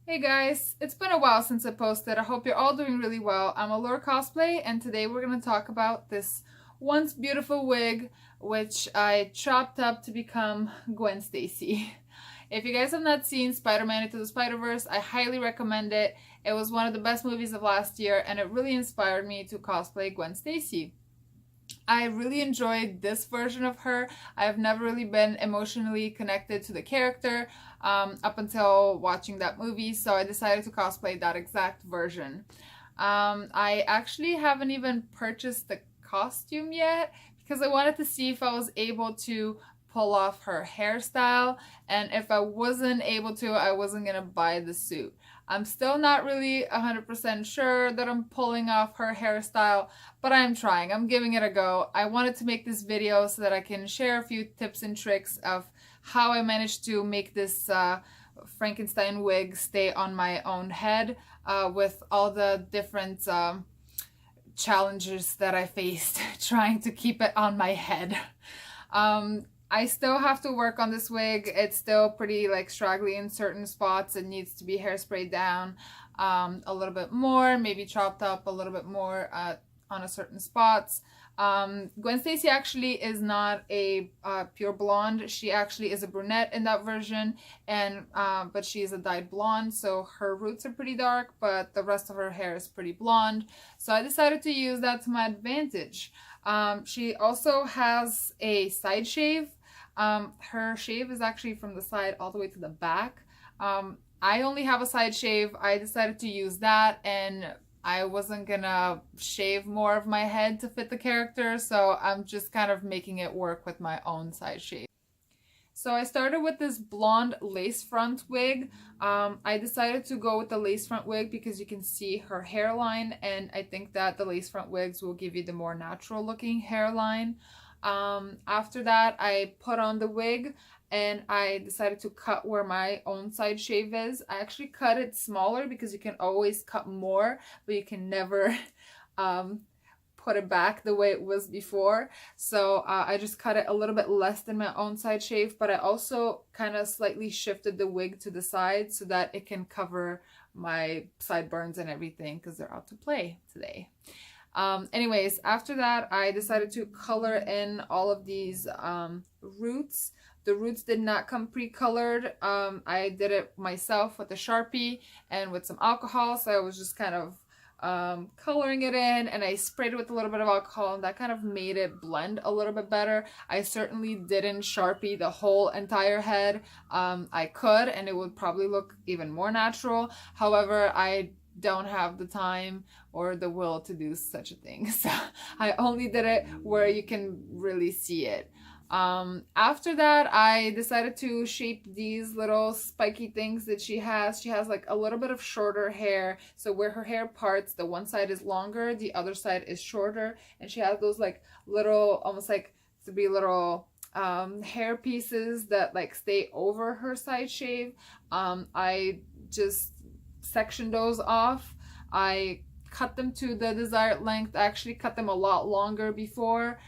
Hey guys, it's been a while since I posted. I hope you're all doing really well. I'm Allure Cosplay, and today we're going to talk about this once beautiful wig which I chopped up to become Gwen Stacy. If you guys have not seen Spider-Man Into the Spider-Verse, I highly recommend it. It was one of the best movies of last year, and it really inspired me to cosplay Gwen Stacy. I really enjoyed this version of her. I've never really been emotionally connected to the character up until watching that movie, so I decided to cosplay that exact version. I actually haven't even purchased the costume yet because I wanted to see if I was able to pull off her hairstyle, and if I wasn't able to, I wasn't gonna buy the suit. I'm still not really 100% sure that I'm pulling off her hairstyle, but I'm trying. I'm giving it a go. I wanted to make this video so that I can share a few tips and tricks of how I managed to make this Frankenstein wig stay on my own head with all the different challenges that I faced trying to keep it on my head. I still have to work on this wig. It's still pretty like straggly in certain spots. It needs to be hairsprayed down a little bit more, maybe chopped up a little bit more on a certain spots. Gwen Stacy actually is not a pure blonde. She actually is a brunette in that version, and but she is a dyed blonde, so her roots are pretty dark, but the rest of her hair is pretty blonde. So I decided to use that to my advantage. She also has a side shave. Her shave is actually from the side all the way to the back. I only have a side shave. I decided to use that, and I wasn't gonna shave more of my head to fit the character, so I'm just kind of making it work with my own side shave. So I started with this blonde lace front wig. I decided to go with the lace front wig because you can see her hairline, and I think that the lace front wigs will give you the more natural looking hairline. After that, I put on the wig and I decided to cut where my own side shave is. I actually cut it smaller because you can always cut more, but you can never put it back the way it was before. So I just cut it a little bit less than my own side shave, but I also kind of slightly shifted the wig to the side so that it can cover my sideburns and everything because they're out to play today. Anyways, after that, I decided to color in all of these roots. The roots did not come pre-colored. I did it myself with a Sharpie and with some alcohol, so I was just kind of coloring it in, and I sprayed it with a little bit of alcohol, and that kind of made it blend a little bit better. I certainly didn't Sharpie the whole entire head. I could, and it would probably look even more natural. However, I don't have the time or the will to do such a thing, so I only did it where you can really see it. After that, I decided to shape these little spiky things that she has. She has like a little bit of shorter hair, so where her hair parts, the one side is longer, the other side is shorter, and she has those like little, almost like three little hair pieces that like stay over her side shave. I just sectioned those off. I cut them to the desired length. I actually cut them a lot longer before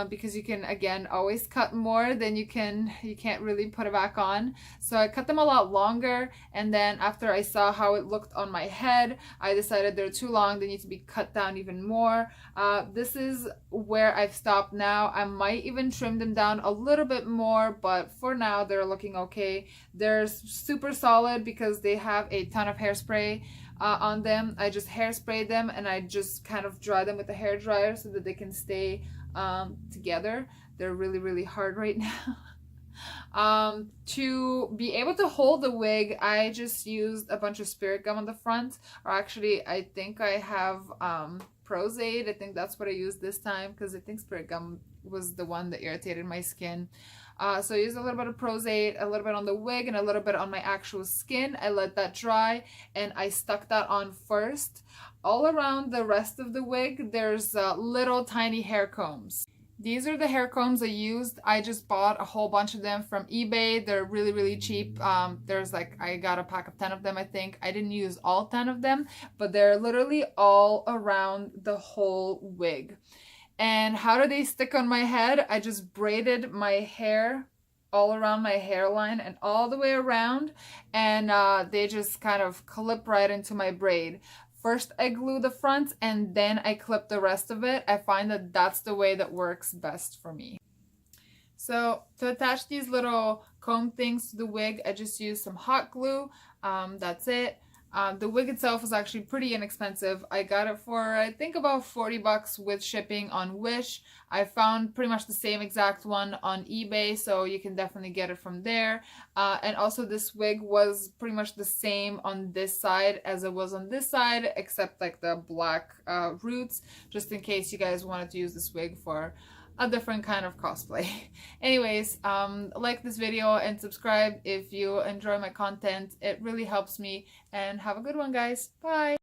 because you can again always cut more than you can't really put it back on. So I cut them a lot longer, and then after I saw how it looked on my head, I decided they're too long, they need to be cut down even more. This is where I've stopped now. I might even trim them down a little bit more, but for now they're looking okay. They're super solid because they have a ton of hairspray on them. I just hairsprayed them, and I just kind of dry them with a hair dryer so that they can stay together. They're really hard right now. To be able to hold the wig, I just used a bunch of spirit gum on the front, or actually I think I have Prozaid. I think that's what I used this time because I think spirit gum was the one that irritated my skin. So I used a little bit of Prozaid, a little bit on the wig, and a little bit on my actual skin. I let that dry, and I stuck that on first. All around the rest of the wig, there's little tiny hair combs. These are the hair combs I used. I just bought a whole bunch of them from eBay. They're really cheap. There's like, I got a pack of 10 of them, I think. I didn't use all 10 of them, but they're literally all around the whole wig. And how do they stick on my head? I just braided my hair all around my hairline and all the way around, and they just kind of clip right into my braid. First I glue the front and then I clip the rest of it. I find that that's the way that works best for me. So to attach these little comb things to the wig, I just use some hot glue. That's it. The wig itself is actually pretty inexpensive. I got it for, I think, about 40 bucks with shipping on Wish. I found pretty much the same exact one on eBay, so you can definitely get it from there. And also this wig was pretty much the same on this side as it was on this side, except like the black roots, just in case you guys wanted to use this wig for a different kind of cosplay. Anyways, like this video and subscribe if you enjoy my content. It really helps me, and have a good one, guys. Bye.